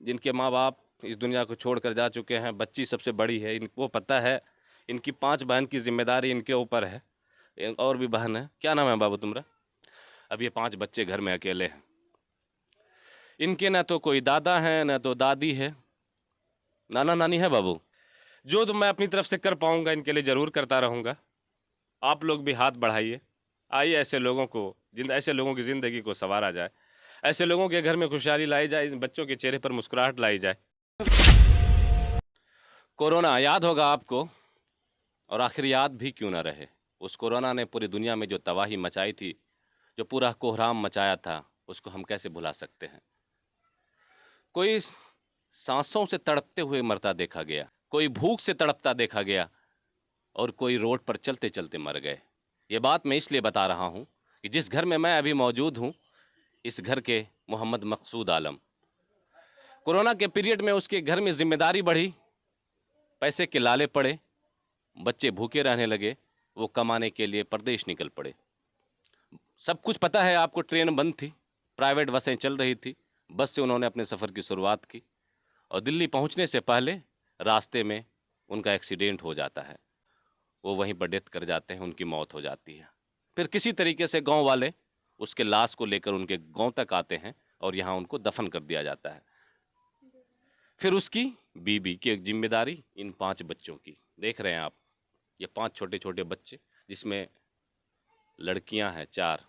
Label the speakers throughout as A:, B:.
A: जिनके माँ बाप इस दुनिया को छोड़कर जा चुके हैं, बच्ची सबसे बड़ी है, इनको पता है इनकी 5 बहन की जिम्मेदारी इनके ऊपर है। और भी बहन है। क्या नाम है बाबू तुम्हारा? अब ये 5 बच्चे घर में अकेले हैं। इनके ना तो कोई दादा है ना तो दादी है, नाना नानी है बाबू। जो तो मैं अपनी तरफ से कर पाऊंगा इनके लिए ज़रूर करता रहूंगा। आप लोग भी हाथ बढ़ाइए। आइए ऐसे लोगों की ज़िंदगी को संवारा जाए, ऐसे लोगों के घर में खुशहाली लाई जाए, इन बच्चों के चेहरे पर मुस्कुराहट लाई जाए। कोरोना याद होगा आपको, और आखिर याद भी क्यों ना रहे। उस कोरोना ने पूरी दुनिया में जो तबाही मचाई थी, जो पूरा कोहराम मचाया था, उसको हम कैसे भुला सकते हैं। कोई सांसों से तड़पते हुए मरता देखा गया, कोई भूख से तड़पता देखा गया, और कोई रोड पर चलते चलते मर गए। ये बात मैं इसलिए बता रहा हूँ कि जिस घर में मैं अभी मौजूद हूँ, इस घर के मोहम्मद मकसूद आलम, कोरोना के पीरियड में उसके घर में जिम्मेदारी बढ़ी, पैसे के लाले पड़े, बच्चे भूखे रहने लगे, वो कमाने के लिए परदेश निकल पड़े। सब कुछ पता है आपको, ट्रेन बंद थी, प्राइवेट बसें चल रही थी, बस से उन्होंने अपने सफ़र की शुरुआत की, और दिल्ली पहुंचने से पहले रास्ते में उनका एक्सीडेंट हो जाता है। वो वहीं पर डेथ कर जाते हैं, उनकी मौत हो जाती है। फिर किसी तरीके से गांव वाले उसके लाश को लेकर उनके गांव तक आते हैं और यहाँ उनको दफन कर दिया जाता है। फिर उसकी बीबी की एक जिम्मेदारी इन 5 बच्चों की। देख रहे हैं आप, ये 5 छोटे छोटे बच्चे, जिसमें लड़कियां हैं 4,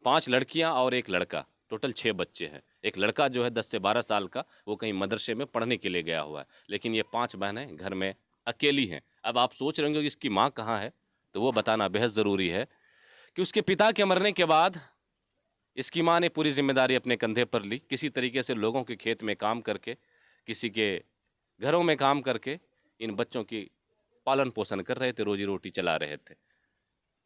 A: 5 लड़कियां और एक लड़का, टोटल 6 बच्चे हैं। एक लड़का जो है 10 से 12 साल का, वो कहीं मदरसे में पढ़ने के लिए गया हुआ है। लेकिन ये 5 बहनें घर में अकेली हैं। अब आप सोच रहे होंगे कि इसकी माँ कहाँ है, तो वो बताना बेहद ज़रूरी है कि उसके पिता के मरने के बाद इसकी माँ ने पूरी जिम्मेदारी अपने कंधे पर ली। किसी तरीके से लोगों के खेत में काम करके, किसी के घरों में काम करके इन बच्चों की पालन पोषण कर रहे थे, रोजी रोटी चला रहे थे।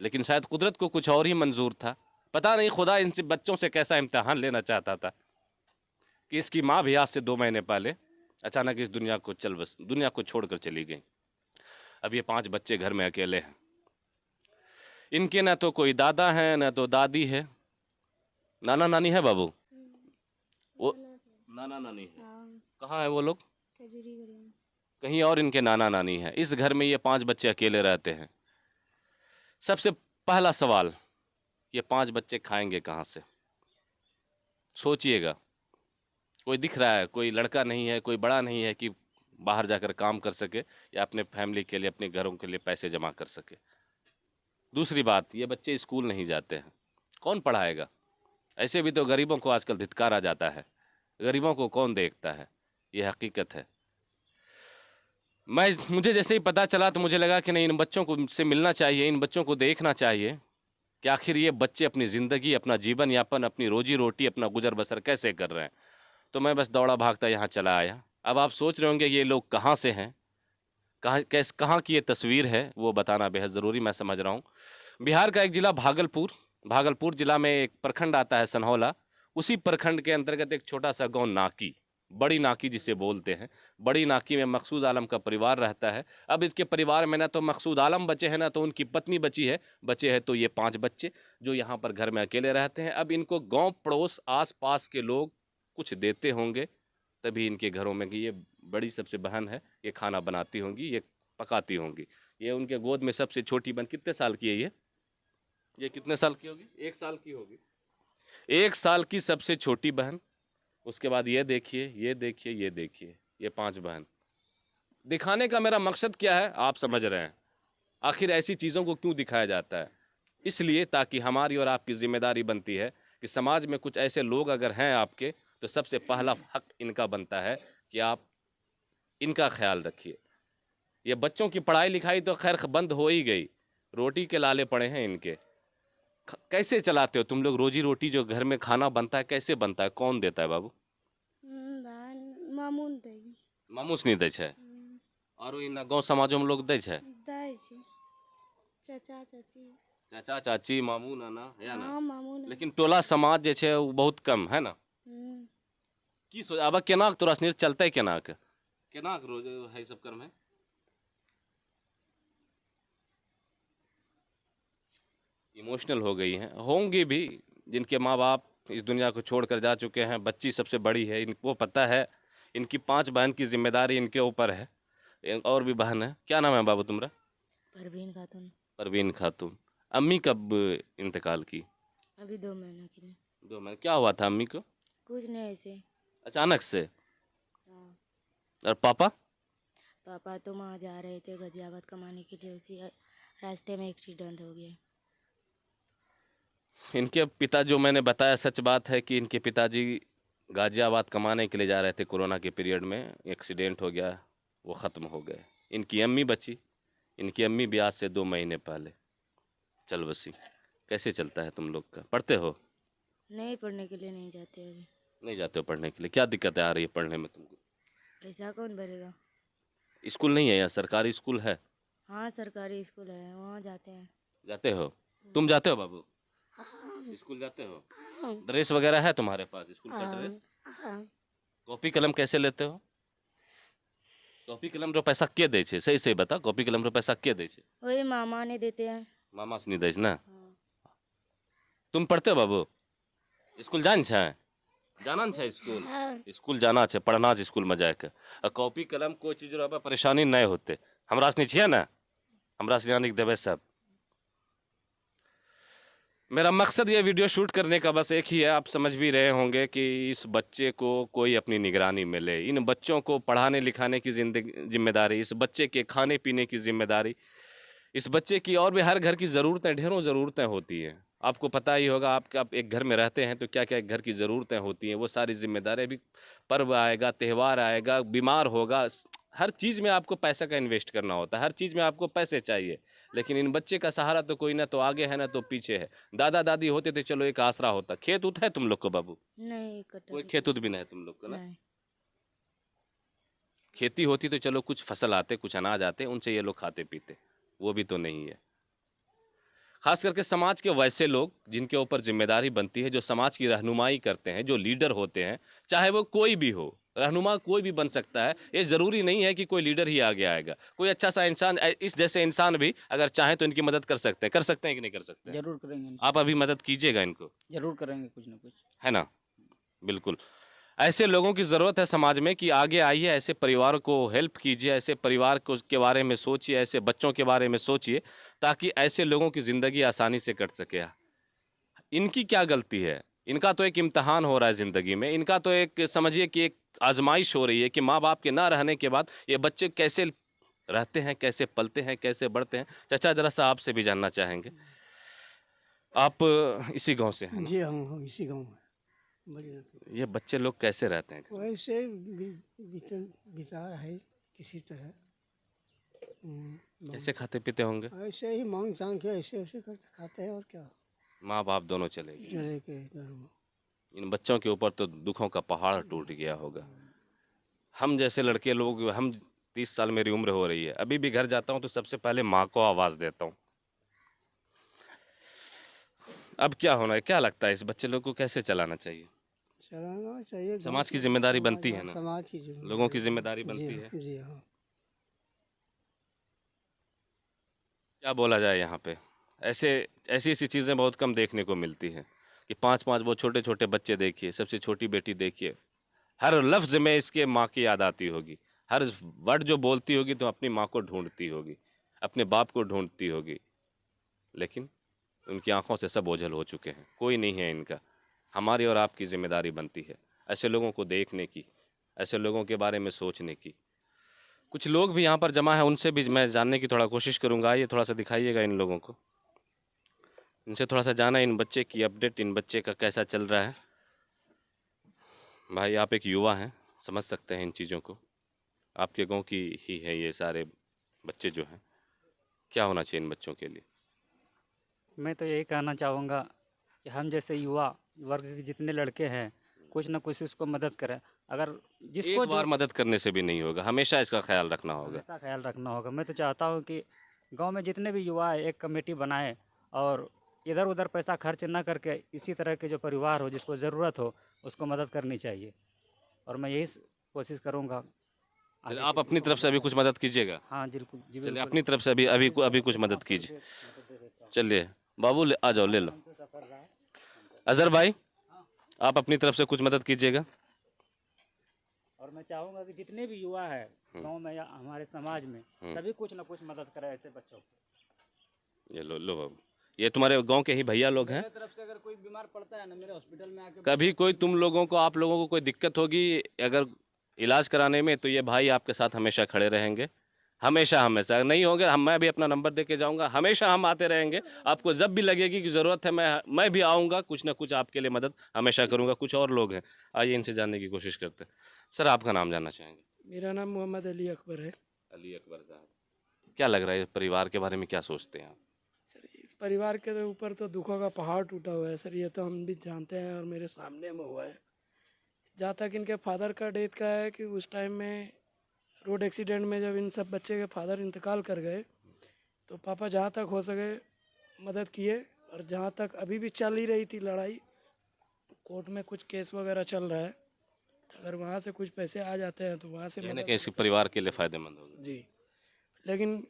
A: लेकिन शायद कुदरत को कुछ और ही मंजूर था। पता नहीं खुदा इनसे बच्चों से कैसा इम्तिहान लेना चाहता था कि इसकी माँ भी आज से 2 महीने पहले अचानक इस दुनिया को छोड़कर चली गई। अब ये 5 बच्चे घर में अकेले हैं। इनके ना तो कोई दादा है ना तो दादी है, नाना नानी है बाबू। वो नाना नानी है। कहाँ है वो लोग? कहीं और इनके नाना नानी है। इस घर में ये 5 बच्चे अकेले रहते हैं। सबसे पहला सवाल, ये 5 बच्चे खाएंगे कहाँ से? सोचिएगा। कोई दिख रहा है, कोई लड़का नहीं है, कोई बड़ा नहीं है कि बाहर जाकर काम कर सके या अपने फैमिली के लिए, अपने घरों के लिए पैसे जमा कर सके। दूसरी बात, ये बच्चे स्कूल नहीं जाते हैं, कौन पढ़ाएगा? ऐसे भी तो गरीबों को आजकल धिक्कारा जाता है, गरीबों को कौन देखता है? ये हकीकत है। मुझे जैसे ही पता चला तो मुझे लगा कि नहीं, इन बच्चों को से मिलना चाहिए, इन बच्चों को देखना चाहिए कि आखिर ये बच्चे अपनी ज़िंदगी, अपना जीवन यापन, अपनी रोजी रोटी, अपना गुजर बसर कैसे कर रहे हैं। तो मैं बस दौड़ा भागता यहाँ चला आया। अब आप सोच रहे होंगे ये लोग कहाँ से हैं, कहाँ की ये तस्वीर है, वो बताना बेहद ज़रूरी, मैं समझ रहा हूँ। बिहार का एक ज़िला भागलपुर, भागलपुर ज़िला में एक प्रखंड आता है सनहौला। उसी प्रखंड के अंतर्गत एक छोटा सा गांव नाकी, बड़ी नाकी जिसे बोलते हैं, बड़ी नाकी में मकसूद आलम का परिवार रहता है। अब इसके परिवार में ना तो मकसूद आलम बचे हैं, ना तो उनकी पत्नी बची है। बचे हैं तो ये 5 बच्चे जो यहाँ पर घर में अकेले रहते हैं। अब इनको गांव पड़ोस आस पास के लोग कुछ देते होंगे, तभी इनके घरों में कि ये बड़ी सबसे बहन है, ये खाना बनाती होंगी, ये पकाती होंगी। ये उनके गोद में सबसे छोटी बहन कितने साल की है ये कितने साल की होगी? 1 साल की होगी। 1 साल की सबसे छोटी बहन। उसके बाद ये देखिए, ये देखिए, ये देखिए, ये 5 बहन। दिखाने का मेरा मकसद क्या है आप समझ रहे हैं। आखिर ऐसी चीज़ों को क्यों दिखाया जाता है? इसलिए ताकि हमारी और आपकी जिम्मेदारी बनती है कि समाज में कुछ ऐसे लोग अगर हैं आपके, तो सबसे पहला हक इनका बनता है कि आप इनका ख्याल रखिए। ये बच्चों की पढ़ाई लिखाई तो खैर बंद हो ही गई, रोटी के लाले पड़े हैं इनके। कैसे चलाते हो तुम लोग रोजी रोटी? जो घर में खाना बनता है कैसे बनता है, कौन देता है बाबू?
B: मामून देगी।
A: मामूस नहीं दै छै? और इन गांव समाजों में लोग दै छै?
B: दै छै। चाचा चाची।
A: चाचा चाची, मामू नाना है ना?
B: हाँ मामू ने।
A: लेकिन टोला समाज जे छै वो बहुत कम है ना? की सोच अब केना तोरा सनी चलते, केना रोज है सब कर्म है? इमोशनल हो गई हैं, होंगी भी, जिनके माँ बाप इस दुनिया को छोड़कर जा चुके हैं। बच्ची सबसे बड़ी है, इनको पता है इनकी 5 बहन की जिम्मेदारी इनके ऊपर है। और भी बहन है। क्या नाम है बाबू तुम्हारा?
B: परवीन खातून।
A: परवीन खातून। अम्मी कब इंतकाल की?
B: अभी 2 महीने के लिए।
A: 2 महीने। क्या हुआ था अम्मी को?
B: कुछ नहीं ऐसे।
A: अचानक से?
B: हाँ।
A: और पापा?
B: पापा तो वहाँ जा रहे थे गाजियाबाद कमाने के लिए, उसी रास्ते में एक्सीडेंट हो गया।
A: इनके पिता, जो मैंने बताया सच बात है कि इनके पिताजी गाजियाबाद कमाने के लिए जा रहे थे, कोरोना के पीरियड में एक्सीडेंट हो गया, वो ख़त्म हो गए। इनकी अम्मी बची। इनकी अम्मी भी आज से 2 महीने पहले चल बसी। कैसे चलता है तुम लोग का? पढ़ते हो?
B: नहीं, पढ़ने के लिए नहीं जाते अभी।
A: नहीं जाते हो पढ़ने के लिए? क्या दिक्कतें आ रही है पढ़ने में तुमको?
B: पैसा कौन भरेगा?
A: स्कूल नहीं है? या सरकारी स्कूल है?
B: हाँ, सरकारी स्कूल है, वहाँ जाते हैं।
A: जाते हो? तुम जाते हो बाबू? स्कूल जाते हो? ड्रेस वगैरह है तुम्हारे पास, स्कूल का ड्रेस? कॉपी कलम कैसे लेते हो? कॉपी कलम रो पैसा के दे छे? सही सही बता, कॉपी कलम रो पैसा के दे छे?
B: वही मामा ने देते हैं।
A: मामा से नहीं दे छे ना?
B: हाँ।
A: तुम पढ़ते हो बाबू? स्कूल जान छे? जाना छे स्कूल? स्कूल जाना छे, पढ़ना छे स्कूल में जाके। आ कॉपी कलम कोई चीज रो परेशानी नहीं होते। हमरा से नहीं छिए ना? हमरा से यानी देवे सब। मेरा मकसद ये वीडियो शूट करने का बस एक ही है। आप समझ भी रहे होंगे कि इस बच्चे को कोई अपनी निगरानी में ले। इन बच्चों को पढ़ाने लिखाने की जिम्मेदारी, इस बच्चे के खाने पीने की जिम्मेदारी, इस बच्चे की और भी हर घर की ज़रूरतें, ढेरों ज़रूरतें होती हैं। आपको पता ही होगा, आप एक घर में रहते हैं तो क्या क्या घर की ज़रूरतें होती हैं, वो सारी जिम्मेदारी। भी पर्व आएगा, त्यौहार आएगा, बीमार होगा, हर चीज़ में आपको पैसा का इन्वेस्ट करना होता है, हर चीज़ में आपको पैसे चाहिए। लेकिन इन बच्चे का सहारा तो कोई ना तो आगे है ना तो पीछे है। दादा दादी होते तो चलो एक आसरा होता। खेत उत है तुम लोग को बाबू?
B: नहीं, कटा
A: कोई खेत उत भी नहीं है तुम लोग को ना?
B: नहीं।
A: खेती होती तो चलो कुछ फसल आते, कुछ अनाज आते, उनसे ये लोग खाते पीते। वो भी तो नहीं है। खास करके समाज के वैसे लोग जिनके ऊपर जिम्मेदारी बनती है, जो समाज की रहनुमाई करते हैं, जो लीडर होते हैं, चाहे वो कोई भी हो। रहनुमा कोई भी बन सकता है, ये ज़रूरी नहीं है कि कोई लीडर ही आगे आएगा। कोई अच्छा सा इंसान, इस जैसे इंसान भी अगर चाहे तो इनकी मदद कर सकते हैं। कर सकते हैं कि नहीं कर सकते हैं?
C: जरूर करेंगे।
A: आप अभी मदद कीजिएगा इनको,
C: जरूर करेंगे कुछ ना कुछ।
A: है ना? बिल्कुल। ऐसे लोगों की ज़रूरत है समाज में कि आगे आइए, ऐसे परिवार को हेल्प कीजिए, ऐसे परिवार को के बारे में सोचिए, ऐसे बच्चों के बारे में सोचिए, ताकि ऐसे लोगों की ज़िंदगी आसानी से कट सके। इनकी क्या गलती है? इनका तो एक इम्तिहान हो रहा है ज़िंदगी में। इनका तो एक समझिए कि एक आजमाइश हो रही है कि माँ बाप के ना रहने के बाद ये बच्चे कैसे रहते हैं, कैसे पलते हैं, कैसे बढ़ते हैं। चाचा जरा सा आपसे भी जानना चाहेंगे। आप इसी गांव से हैं ना?
D: जी हाँ, हम इसी गाँव में बड़ी
A: ये बच्चे लोग कैसे रहते हैं?
D: वैसे बिता रहा है किसी तरह।
A: कैसे खाते पीते होंगे?
D: ऐसे ही मांग चांग के ऐसे ऐसे करके खाते हैं और क्या।
A: माँ बाप दोनों चले गए।
D: चले के घरों।
A: इन बच्चों के ऊपर तो दुखों का पहाड़ टूट गया होगा। हम जैसे लड़के लोग, हम 30 साल मेरी उम्र हो रही है, अभी भी घर जाता हूँ तो सबसे पहले माँ को आवाज़ देता हूँ। अब क्या होना है? क्या लगता है इस बच्चे लोग को कैसे चलाना चाहिए?
D: चलाना चाहिए।
A: समाज की जिम्मेदारी बनती है ना?
D: समाज की जिम्मेदारी,
A: लोगों की जिम्मेदारी
D: जी
A: बनती
D: हाँ,
A: है।
D: जी हाँ।
A: क्या बोला जाए यहाँ पे? ऐसे ऐसी ऐसी चीज़ें बहुत कम देखने को मिलती हैं कि 5-5 वो छोटे छोटे बच्चे देखिए, सबसे छोटी बेटी देखिए, हर लफ्ज़ में इसके माँ की याद आती होगी। हर वर्ड जो बोलती होगी तो अपनी माँ को ढूंढती होगी, अपने बाप को ढूंढती होगी। लेकिन उनकी आंखों से सब ओझल हो चुके हैं, कोई नहीं है इनका। हमारी और आपकी जिम्मेदारी बनती है ऐसे लोगों को देखने की, ऐसे लोगों के बारे में सोचने की। कुछ लोग भी यहाँ पर जमा है, उनसे भी मैं जानने की थोड़ा कोशिश करूँगा। ये थोड़ा सा दिखाइएगा इन लोगों को, इनसे थोड़ा सा जाना, इन बच्चे की अपडेट, इन बच्चे का कैसा चल रहा है। भाई आप एक युवा हैं, समझ सकते हैं इन चीज़ों को। आपके गांव की ही है ये सारे बच्चे जो हैं। क्या होना चाहिए इन बच्चों के लिए?
C: मैं तो यही कहना चाहूँगा कि हम जैसे युवा वर्ग के जितने लड़के हैं, कुछ ना कुछ उसको मदद करें। अगर जिसको
A: एक बार मदद करने से भी नहीं होगा, हमेशा इसका ख्याल रखना होगा।
C: हमेशा ख्याल रखना होगा। मैं तो चाहता हूँ कि गांव में जितने भी युवा है एक कमेटी बनाए और इधर उधर पैसा खर्च ना करके इसी तरह के जो परिवार हो जिसको ज़रूरत हो उसको मदद करनी चाहिए। और मैं यही कोशिश करूँगा।
A: चलिए आप अपनी तरफ से अभी कुछ मदद कीजिएगा।
C: हाँ बिल्कुल जी,
A: चलिए
C: बिल्कुल।
A: अपनी तरफ से अभी कुछ मदद कीजिए। चलिए बाबू आ जाओ, ले लो। अजहर भाई, आप अपनी तरफ से कुछ मदद कीजिएगा।
C: और मैं चाहूँगा कि जितने भी युवा है गांव में या हमारे समाज में सभी कुछ ना कुछ मदद करें ऐसे बच्चों को।
A: ये लो लो बाबू, ये तुम्हारे गांव के ही भैया लोग हैं।
C: मेरी तरफ से अगर कोई बीमार पड़ता है ना मेरे हॉस्पिटल में आके
A: कभी कोई तुम लोगों को, आप लोगों को कोई दिक्कत होगी अगर इलाज कराने में, तो ये भाई आपके साथ हमेशा खड़े रहेंगे। हमेशा हमेशा नहीं होंगे, मैं भी अपना नंबर दे के जाऊंगा, हमेशा हम आते रहेंगे। आपको जब भी लगेगी कि ज़रूरत है, मैं भी आऊँगा, कुछ ना कुछ आपके लिए मदद हमेशा करूँगा। कुछ और लोग हैं, आइए इनसे जानने की कोशिश करते हैं। सर, आपका नाम जानना चाहेंगे?
D: मेरा नाम मोहम्मद अली अकबर है।
A: अली अकबर साहब, क्या लग रहा है, परिवार के बारे में क्या सोचते हैं आप?
D: सर इस परिवार के ऊपर तो दुखों का पहाड़ टूटा हुआ है सर, ये तो हम भी जानते हैं और मेरे सामने में हुआ है। जहाँ तक इनके फादर का डेथ का है कि उस टाइम में रोड एक्सीडेंट में जब इन सब बच्चे के फादर इंतकाल कर गए तो पापा जहाँ तक हो सके मदद किए। और जहाँ तक अभी भी चल ही रही थी लड़ाई, कोर्ट में कुछ केस वगैरह चल रहा है, तो अगर वहाँ से कुछ पैसे आ जाते हैं तो वहाँ से
A: कहीं ना
D: मदद
A: कहीं इस परिवार के लिए फ़ायदेमंद होगा।
D: जी। लेकिन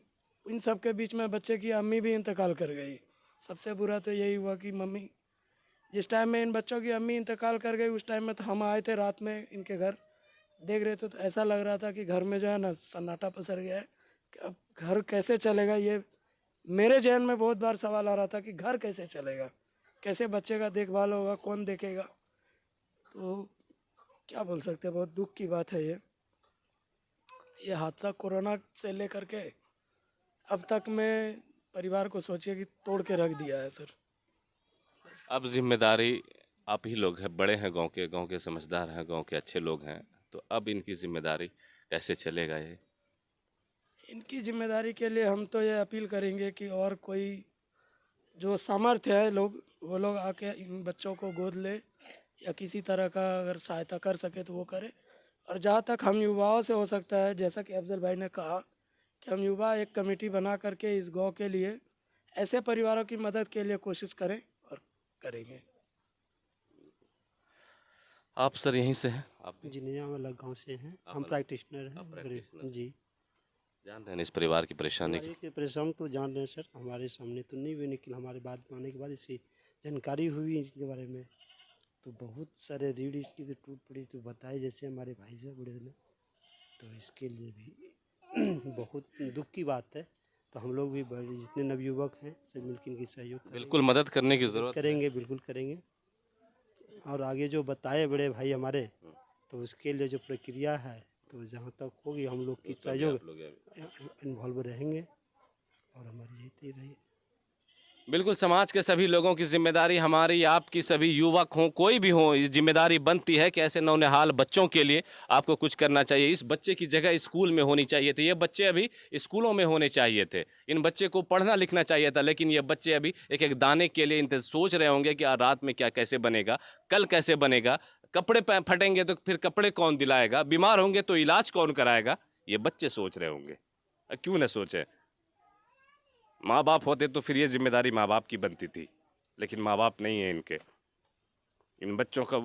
D: इन सब के बीच में बच्चे की अम्मी भी इंतकाल कर गई। सबसे बुरा तो यही हुआ कि मम्मी, जिस टाइम में इन बच्चों की अम्मी इंतकाल कर गई उस टाइम में तो हम आए थे रात में इनके घर, देख रहे थे तो ऐसा लग रहा था कि घर में जो है ना सन्नाटा पसर गया है कि अब घर कैसे चलेगा। ये मेरे जहन में बहुत बार सवाल आ रहा था कि घर कैसे चलेगा, कैसे बच्चे का देखभाल होगा, कौन देखेगा। तो क्या बोल सकते हैं, बहुत दुख की बात है ये हादसा कोरोना से लेकर के अब तक में परिवार को सोचिए कि तोड़ के रख दिया है सर।
A: अब जिम्मेदारी आप ही लोग हैं, बड़े हैं, गांव के समझदार हैं, गांव के अच्छे लोग हैं, तो अब इनकी जिम्मेदारी कैसे चलेगा ये?
D: इनकी जिम्मेदारी के लिए हम तो ये अपील करेंगे कि और कोई जो सामर्थ्य है लोग, वो लोग आके इन बच्चों को गोद ले या किसी तरह का अगर सहायता कर सके तो वो करे। और जहाँ तक हम युवाओं से हो सकता है, जैसा कि अफजल भाई ने कहा कि हम युवा एक कमेटी बना करके इस गांव के लिए ऐसे परिवारों की मदद के लिए कोशिश करें और करेंगे।
A: आप सर यहीं से हैं? आप
E: जी नहीं, हम अलग गांव से हैं,
A: आप
E: हम
A: अलग-
E: प्रैक्टिशनर
A: आप
E: हैं
A: प्रैक्टिशनर
E: जी।
A: जान रहे हैं इस परिवार की परेशानी
E: हमारे
A: की?
E: के परेशान तो जान रहे हैं सर, हमारे सामने तो नहीं हुए, लेकिन हमारे बात आने के बाद इसकी जानकारी हुई इनके बारे में तो बहुत सारे रीढ़ इसकी तो टूट पड़ी, तो बताए जैसे हमारे भाई से बड़े ने, तो इसके लिए भी बहुत दुख की बात है। तो हम लोग भी जितने नवयुवक हैं सब मिलकर इनकी सहयोग
A: बिल्कुल मदद करने की ज़रूरत है।
E: करेंगे, बिल्कुल करेंगे। और आगे जो बताए बड़े भाई हमारे, तो उसके लिए जो प्रक्रिया है तो जहाँ तक होगी हम लोग की सहयोग
A: आप लोग ये-
E: इन्वॉल्व रहेंगे और हमारी यही रही।
A: बिल्कुल, समाज के सभी लोगों की जिम्मेदारी, हमारी आपकी, सभी युवक हों, कोई भी हो, ये जिम्मेदारी बनती है कि ऐसे नौनिहाल बच्चों के लिए आपको कुछ करना चाहिए। इस बच्चे की जगह स्कूल में होनी चाहिए थी, ये बच्चे अभी स्कूलों में होने चाहिए थे, इन बच्चे को पढ़ना लिखना चाहिए था, लेकिन ये बच्चे अभी एक एक दाने के लिए सोच रहे होंगे कि आज रात में क्या कैसे बनेगा, कल कैसे बनेगा, कपड़े फटेंगे तो फिर कपड़े कौन दिलाएगा, बीमार होंगे तो इलाज कौन कराएगा, ये बच्चे सोच रहे होंगे। क्यों न सोचे? माँ बाप होते तो फिर ये जिम्मेदारी माँ बाप की बनती थी, लेकिन माँ बाप नहीं है इनके। इन बच्चों का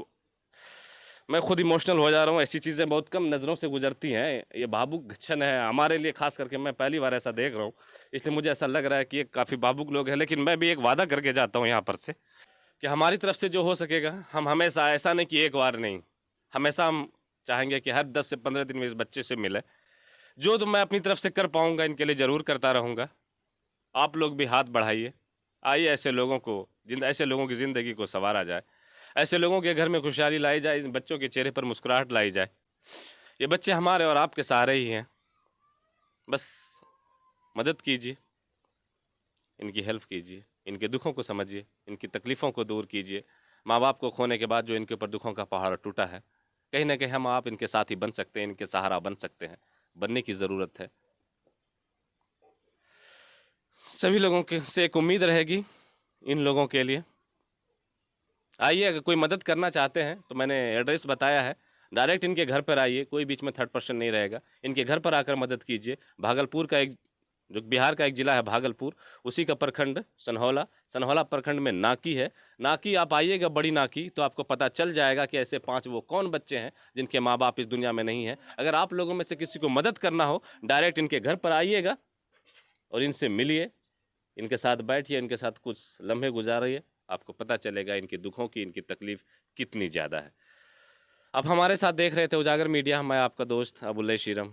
A: मैं खुद इमोशनल हो जा रहा हूँ, ऐसी चीज़ें बहुत कम नज़रों से गुजरती हैं। ये भावुक क्षण है हमारे लिए, खास करके मैं पहली बार ऐसा देख रहा हूँ, इसलिए मुझे ऐसा लग रहा है कि ये काफ़ी भावुक लोग हैं। लेकिन मैं भी एक वादा करके जाता हूँ यहाँ पर से कि हमारी तरफ से जो हो सकेगा हम हमेशा, ऐसा नहीं कि एक बार नहीं, हमेशा हम चाहेंगे कि हर 10 से 15 दिन में इस बच्चे से मिले। जो तो मैं अपनी तरफ से कर पाऊँगा इनके लिए ज़रूर करता रहूँगा। आप लोग भी हाथ बढ़ाइए, आइए ऐसे लोगों को, ऐसे लोगों की ज़िंदगी को संवारा जाए, ऐसे लोगों के घर में खुशहाली लाई जाए, इन बच्चों के चेहरे पर मुस्कुराहट लाई जाए। ये बच्चे हमारे और आपके सहारे ही हैं, बस मदद कीजिए, इनकी हेल्प कीजिए, इनके दुखों को समझिए, इनकी तकलीफ़ों को दूर कीजिए। माँ बाप को खोने के बाद जो इनके ऊपर दुखों का पहाड़ टूटा है, कहीं ना कहीं हम आप इनके साथी बन सकते हैं, इनके सहारा बन सकते हैं, बनने की ज़रूरत है। सभी लोगों के से एक उम्मीद रहेगी इन लोगों के लिए। आइए, अगर कोई मदद करना चाहते हैं तो मैंने एड्रेस बताया है, डायरेक्ट इनके घर पर आइए, कोई बीच में थर्ड पर्सन नहीं रहेगा, इनके घर पर आकर मदद कीजिए। भागलपुर का एक, जो बिहार का एक ज़िला है भागलपुर, उसी का प्रखंड सनहौला, सनहौला प्रखंड में नाकी है। नाकी आप आइएगा, बड़ी नाकी, तो आपको पता चल जाएगा कि ऐसे 5 वो कौन बच्चे हैं जिनके माँ बाप इस दुनिया में नहीं है। अगर आप लोगों में से किसी को मदद करना हो, डायरेक्ट इनके घर पर आइएगा और इनसे मिलिए, इनके साथ बैठिए, इनके साथ कुछ लम्हे गुजारिए, आपको पता चलेगा इनके दुखों की, इनकी तकलीफ कितनी ज़्यादा है। अब हमारे साथ देख रहे थे उजागर मीडिया, मैं आपका दोस्त अबुल्ले शीरम।